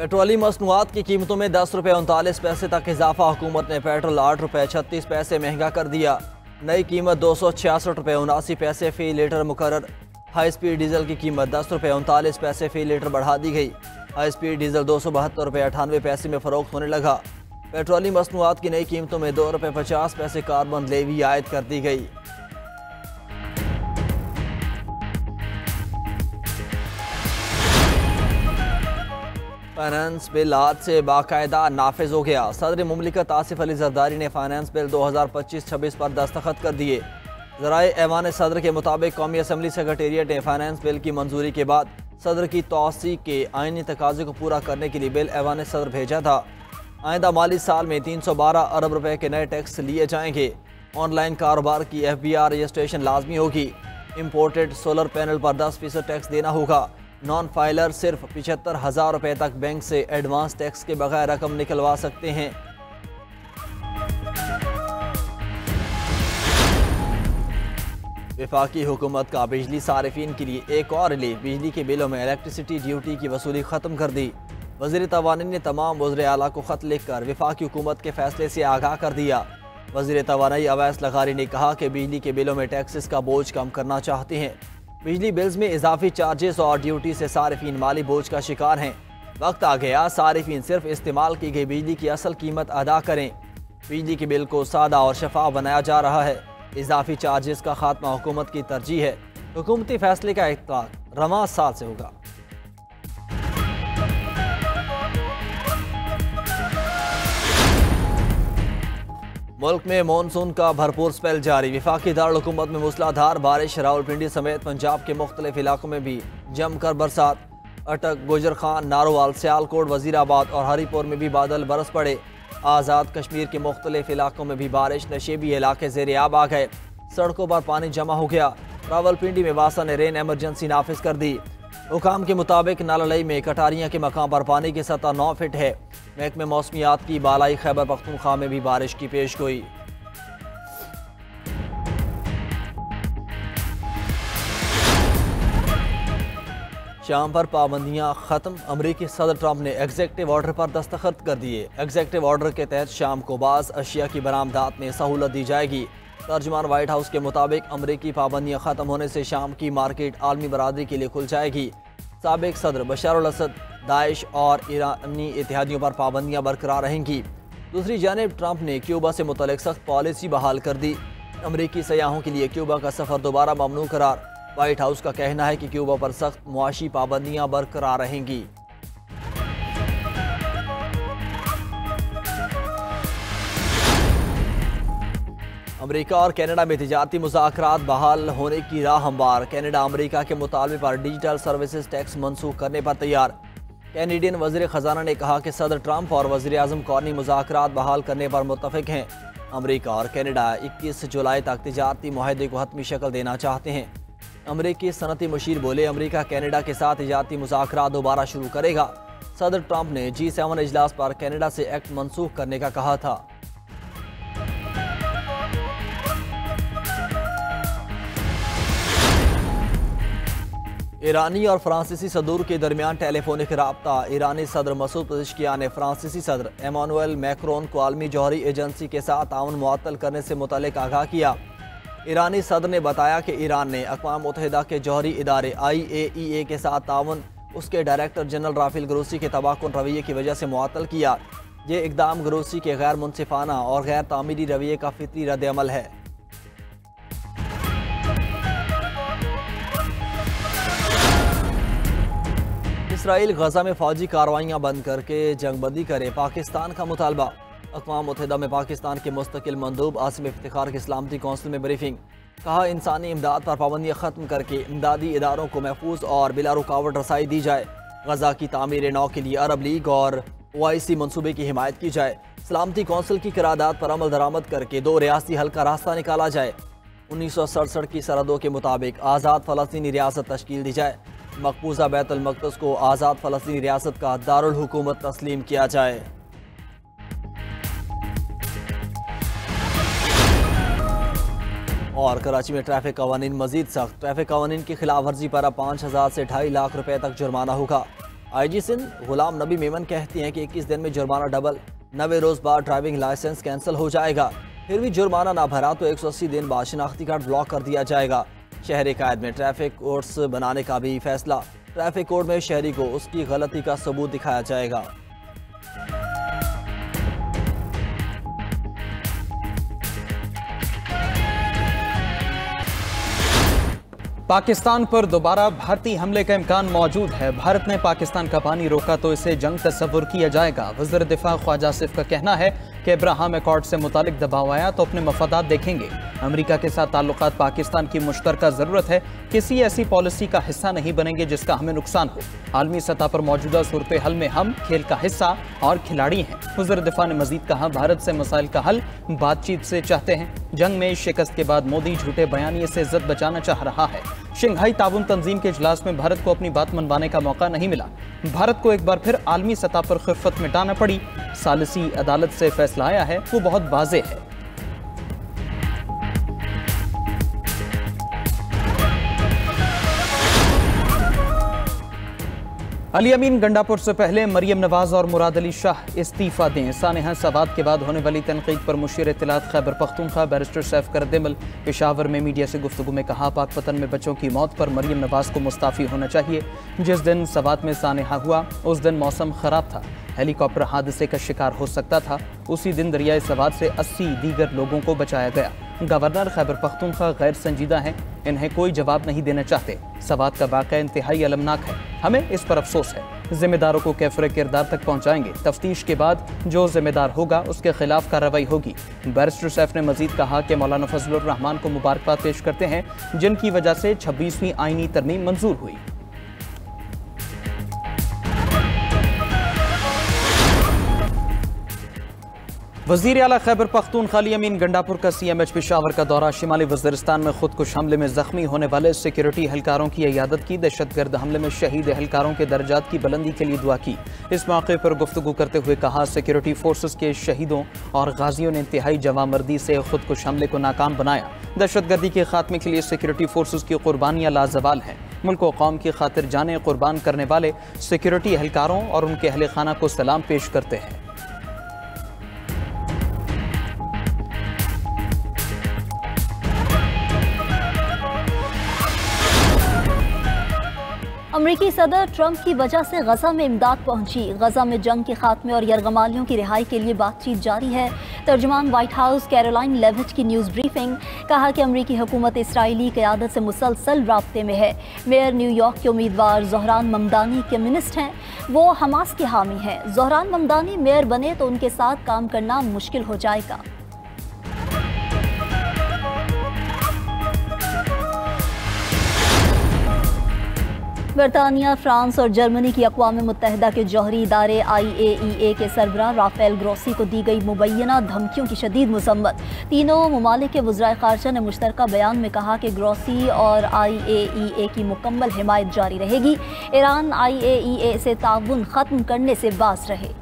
Petroleum मसनूआत की कीमतों में 10 रुपये 39 पैसे तक इजाफा। हुकूमत ने पेट्रोल 8 रुपये 36 पैसे महंगा कर दिया। नई कीमत 266 रुपये 79 पैसे फ़ी लीटर मुकर्रर। हाई स्पीड डीजल की कीमत 10 रुपये 39 पैसे फ़ी लीटर बढ़ा दी गई। हाई स्पीड डीजल 272 रुपये 98 पैसे में फ़रोख्त होने लगा। पेट्रोलियम मसनूआत की नई कीमतों में 2 रुपये 50 पैसे कार्बन लेवी आयद कर दी गई। फाइनेंस बिल आज से बाकायदा नाफिज हो गया। सदर मुमलिकत आसिफ अली जरदारी ने फाइनेंस बिल 2025-26 पर दस्तखत कर दिए। ज़राए ऐवान सदर के मुताबिक कौमी असम्बली सेक्रेटेरिएट ने फाइनेंस बिल की मंजूरी के बाद सदर की तौसीक के आइनी तकाजे को पूरा करने के लिए बिल ऐवान सदर भेजा था। आइंदा माली साल में 312 अरब रुपए के नए टैक्स लिए जाएंगे। ऑनलाइन कारोबार की FBR रजिस्ट्रेशन लाजमी होगी। इम्पोर्टेड सोलर पैनल पर 10% टैक्स देना होगा। नॉन फाइलर सिर्फ 75,000 रुपये तक बैंक से एडवांस टैक्स के बगैर रकम निकलवा सकते हैं। वफाकी हुकूमत का बिजली सारिफिन के लिए एक और रिलीफ। बिजली के बिलों में इलेक्ट्रिसिटी ड्यूटी की वसूली ख़त्म कर दी। वज़ीर तवानीन ने तमाम वज़ीर आला को ख़त लिखकर वफाकी हुकूमत के फैसले से आगाह कर दिया। वज़ीर तवानाई अवैस लगारी ने कहा कि बिजली के बिलों में टैक्सेस का बोझ कम करना चाहते हैं। बिजली बिल्स में इजाफी चार्जेस और ड्यूटी से सारिफिन माली बोझ का शिकार हैं। वक्त आ गया सारिफिन सिर्फ इस्तेमाल की गई बिजली की असल कीमत अदा करें। बिजली के बिल को सादा और शफाफ बनाया जा रहा है। इजाफी चार्जेस का खात्मा हुकूमत की तरजीह है। हुकूमती फैसले का इत्तलाक रवां साल से होगा। मुल्क में मानसून का भरपूर स्पेल जारी। वफाकी दारुल हुकूमत में मूसलाधार बारिश। रावलपिंडी समेत पंजाब के मुख्तलिफ इलाकों में भी जमकर बरसात। अटक, गुजर खान, नारोवाल, सियालकोट, वजीराबाद और हरीपुर में भी बादल बरस पड़े। आज़ाद कश्मीर के मुख्तलिफ इलाकों में भी बारिश। नशेबी इलाके ज़ेर-ए-आब आ गए। सड़कों पर पानी जमा हो गया। रावलपिंडी में वासा ने रेन एमरजेंसी नाफिज कर दी। हुकाम के मुताबिक नाललई में कटारियाँ के मकाम पर पानी की सतह 9 फीट है। महकमे मौसमियात की बालाई खैबर पख्तूनख्वा में भी बारिश की पेश गोई। शाम पर पाबंदियां खत्म। अमरीकी सदर ट्रंप ने एग्जेक्टिव ऑर्डर पर दस्तखत कर दिए। एग्जेक्टिव ऑर्डर के तहत शाम को बाज़ अशिया की बरामदात में सहूलत दी जाएगी। तर्जमान वाइट हाउस के मुताबिक अमरीकी पाबंदियां खत्म होने से शाम की मार्केट आलमी बरादरी के लिए खुल जाएगी। साबिक सदर बशार अल असद, दाइश और ईरानी इत्तेहादियों पर पाबंदियां बरकरार रहेंगी। दूसरी जानिब ट्रंप ने क्यूबा से मुतल्लिक सख्त पॉलिसी बहाल कर दी। अमरीकी सयाहों के लिए क्यूबा का सफ़र दोबारा ममनू करार। वाइट हाउस का कहना है कि क्यूबा पर सख्त मुआशी पाबंदियां बरकरार रहेंगी। अमेरिका और कनाडा में तिजारती मुज़ाकरात बहाल होने की राह हमवार। कनाडा अमेरिका के मुतालबे पर डिजिटल सर्विसेज टैक्स मनसूख करने पर तैयार। कैनेडियन वज़ीर ख़जाना ने कहा कि सदर ट्रंप और वज़ीर आज़म कॉर्नी मुज़ाकरात बहाल करने पर मुत्तफ़िक हैं। अमेरिका और कनाडा 21 जुलाई तक तिजारती मुआहदे को हतमी शक्ल देना चाहते हैं। अमरीकी सनती मुशीर बोले, अमरीका कनाडा के साथ तिजारती मुज़ाकरात दोबारा शुरू करेगा। सदर ट्रंप ने G7 इजलास पर कनाडा से एक्ट मनसूख करने का कहा था। ईरानी और फ्रांसीसी सदूर के दरमियान टेलीफोनिक राब्ता। ईरानी सदर मसूद पेज़ेश्कियान ने फ्रांसीसी सदर एमानुएल मैक्रोन को आलमी जौहरी एजेंसी के साथ ताउन मुअत्तल करने से मुतल्लिक आगाह किया। ईरानी सदर ने बताया कि ईरान ने अक़वाम मुत्तहिदा के जौहरी इदारे IAEA के साथ ताउन उसके डायरेक्टर जनरल राफेल ग्रोसी के तबाहकुन रवैये की वजह से मुअत्तल किया। ये इक़दाम ग्रोसी के गैर मुनसिफाना और गैर तामीरी रवैये का फितरी रद्द-ए-अमल है। इसराइल गजा में फौजी कार्रवाइयाँ बंद करके जंगबंदी करे, पाकिस्तान का मुतालबा। अक़वाम मुत्तहिदा में पाकिस्तान के मुस्तकिल मंदूब आसिम इफ्तिखार की सलामती कौंसिल में ब्रीफिंग। कहा, इंसानी इमदाद पर पाबंदियाँ ख़त्म करके इमदादी इदारों को महफूज और बिला रुकावट रसाई दी जाए। गजा की तामीर नौ के लिए अरब लीग और OIC मनसूबे की हिमायत की जाए। सलामती कौंसिल की करारदाद पर अमल दरामद करके 2 रियासती हल का रास्ता निकाला जाए। 1967 की सरहदों के मुताबिक आज़ाद फ़लस्तीनी रियासत तश्कील दी जाए। मकबूजा बैतुल मक़दस को आज़ाद फ़लस्तीनी रियासत का दारुल हुकूमत तस्लीम किया जाए। और कराची में ट्रैफिक कवानीन मजीद सख्त। ट्रैफिक कवानीन की खिलाफ वर्जी पर अब 5,000 से 2.5 लाख रुपए तक जुर्माना होगा। IG सिंध गुलाम नबी मेमन कहती हैं कि 21 दिन में जुर्माना डबल, 90 रोज बाद ड्राइविंग लाइसेंस कैंसिल हो जाएगा। फिर भी जुर्माना ना भरा तो 180 दिन बाद शिनाख्ती कार्ड ब्लॉक कर दिया जाएगा। शहरी कायद में ट्रैफिक कोड्स बनाने का भी फैसला। ट्रैफिक कोड में शहरी को उसकी गलती का सबूत दिखाया जाएगा। पाकिस्तान पर दोबारा भारतीय हमले का इम्कान मौजूद है। भारत ने पाकिस्तान का पानी रोका तो इसे जंग तस्वुर किया जाएगा। वज़ीर दिफा ख्वाजा आसिफ का कहना है कि अब्राहम अकॉर्ड से मुतालिक दबाव आया तो अपने मफादात देखेंगे। अमेरिका के साथ ताल्लुकात पाकिस्तान की मुश्तरका ज़रूरत है, किसी ऐसी पॉलिसी का हिस्सा नहीं बनेंगे जिसका हमें नुकसान हो। आलमी सतह पर मौजूदा सूरत हल में हम खेल का हिस्सा और खिलाड़ी हैं। वज़ीर दिफा ने मजीद कहा, भारत से मसाइल का हल बातचीत से चाहते हैं। जंग में शिकस्त के बाद मोदी झूठे बयानिए से इज्जत बचाना चाह रहा है। शंघाई ताउन तंजीम के इजलास में भारत को अपनी बात मनवाने का मौका नहीं मिला। भारत को एक बार फिर आलमी सतह पर खिफ़त मिटाना पड़ी। सालिसी अदालत से फैसला आया है वो बहुत वाज़ेह है। अली अमीन गंडापुर से पहले मरियम नवाज और मुराद अली शाह इस्तीफा दें। सानेहा सवाद के बाद होने वाली तनकीद पर मुशीर इत्तलात खैबर पख्तूनख्वा बैरिस्टर सैफ करदिमल पेशावर में मीडिया से गुफ्तगू में कहा, पाकपतन में बच्चों की मौत पर मरियम नवाज को मुस्ताफ़ी होना चाहिए। जिस दिन सवाद में सानेहा हुआ उस दिन मौसम ख़राब था, हेलीकॉप्टर हादसे का शिकार हो सकता था। उसी दिन दरियाए सवाद से 80 दीगर लोगों को बचाया गया। गवर्नर खैबर पख्तूनख्वा गैर संजीदा हैं, इन्हें कोई जवाब नहीं देना चाहते। सवाद का वाक़या इंतहाई अलमनाक है, हमें इस पर अफसोस है। जिम्मेदारों को कैफरे किरदार तक पहुँचाएंगे। तफ्तीश के बाद जो जिम्मेदार होगा उसके खिलाफ कार्रवाई होगी। बैरिस्टर सैफ ने मजीद कहा कि मौलाना फजलुर रहमान को मुबारकबाद पेश करते हैं, जिनकी वजह से 26वीं आईनी तरमीम मंजूर हुई। वज़ीर आला खैबर पख्तूनख्वा अली अमीन गंडापुर का CMH पेशावर का दौरा। शिमाली वज़ीरिस्तान में खुदकुश हमले में जख्मी होने वाले सिक्योरिटी एहलकारों की इयादत की। दहशतगर्द हमले में शहीद एहलकारों के दर्जात की बुलंदी के लिए दुआ की। इस मौके पर गुफ्तगू करते हुए कहा, सिक्योरिटी फोर्सेस के शहीदों और गाजियों ने इंतहाई जवामर्दी से खुदकुश हमले को नाकाम बनाया। दहशतगर्दी के खात्मे के लिए सिक्योरिटी फोर्सेस की कुर्बानियाँ लाजवाल हैं। मुल्क व कौम की खातिर जानें कुर्बान करने वाले सिक्योरिटी एहलकारों और उनके अहल खाना को सलाम पेश करते हैं। अमरीकी सदर ट्रंप की वजह से गजा में इमदाद पहुंची। गजा में जंग के खात्मे और यरगमालियों की रिहाई के लिए बातचीत जारी है। तर्जुमान व्हाइट हाउस कैरोलाइन लेविट की न्यूज़ ब्रीफिंग, कहा कि अमरीकी हुकूमत इसराइली क़यादत से मुसलसल राब्ते में है। मेयर न्यूयॉर्क के उम्मीदवार ज़ोहरान ममदानी कम्युनिस्ट हैं, वो हमास के हामी हैं। ज़ोहरान ममदानी मेयर बने तो उनके साथ काम करना मुश्किल हो जाएगा। बरतानिया, फ्रांस और जर्मनी की अक़वाम मुत्तहिदा के जौहरी इदारे IAEA के सरबराह राफेल ग्रोसी को दी गई मुबैना धमकियों की शदीद मज़म्मत। तीनों ममालिक के वज़राए ख़ारजा ने मुश्तरका बयान में कहा कि ग्रोसी और IAEA की मुकम्मल हिमायत जारी रहेगी। ईरान IAEA से ताउन ख़त्म करने से बाज़ रहे।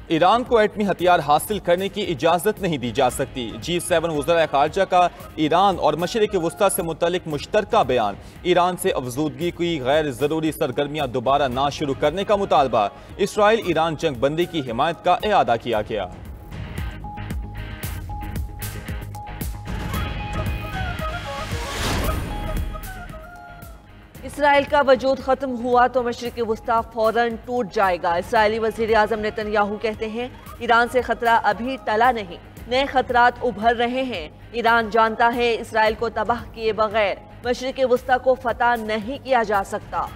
ईरान को एटमी हथियार हासिल करने की इजाज़त नहीं दी जा सकती। G7 वज़राए ख़ारजा का ईरान और मशरिक़ वुस्ता से मुतल्लिक़ मुश्तरका बयान। ईरान से अफजूदगी की गैर ज़रूरी सरगर्मियाँ दोबारा ना शुरू करने का मुतालबा। इसराइल ईरान जंग बंदी की हिमायत का इआदा किया गया। इसराइल का वजूद ख़त्म हुआ तो मशरिक़ वुस्ता फ़ौरन टूट जाएगा। इसराइली वज़ीर आज़म नेतन्याहू कहते हैं, ईरान से ख़तरा अभी टला नहीं, नए ख़तरात उभर रहे हैं। ईरान जानता है इसराइल को तबाह किए बगैर मशरिक़ वुस्ता को फतह नहीं किया जा सकता।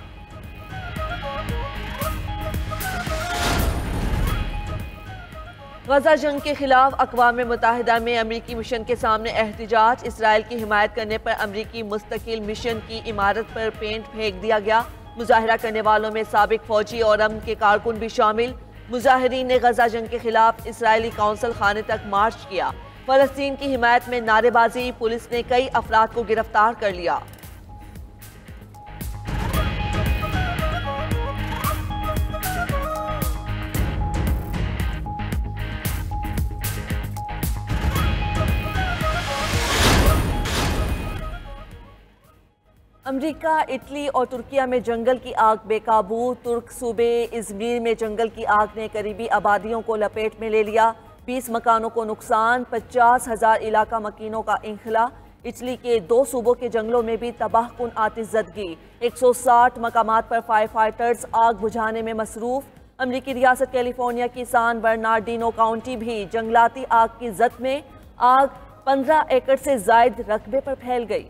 गजा जंग के खिलाफ अक़वाम मुत्तहिदा में अमरीकी मिशन के सामने एहतिजाज। इसराइल की हिमायत करने पर अमरीकी मुस्तकिल मिशन की इमारत पर पेंट फेंक दिया गया। मुजाहिरा करने वालों में साबिक फौजी और अमन के कारकुन भी शामिल। मुजाहिरीन ने गजा जंग के खिलाफ इसराइली कौंसल खाने तक मार्च किया। फ़लस्तीन की हिमायत में नारेबाजी, पुलिस ने कई अफराद को गिरफ्तार कर लिया। अमेरिका, इटली और तुर्किया में जंगल की आग बेकाबू। तुर्क सूबे इज़मिर में जंगल की आग ने करीबी आबादियों को लपेट में ले लिया। 20 मकानों को नुकसान, 50,000 इलाका मकीनों का इंखला। इटली के 2 सूबों के जंगलों में भी तबाहकुन आतिशज़दगी। 160 मकामात पर फायर फाइटर्स आग बुझाने में मसरूफ। अमरीकी रियासत कैलिफोर्निया की सान बर्नार्डिनो काउंटी भी जंगलाती आग की जद में। आग 15 एकड़ से जायद रकबे पर फैल गई।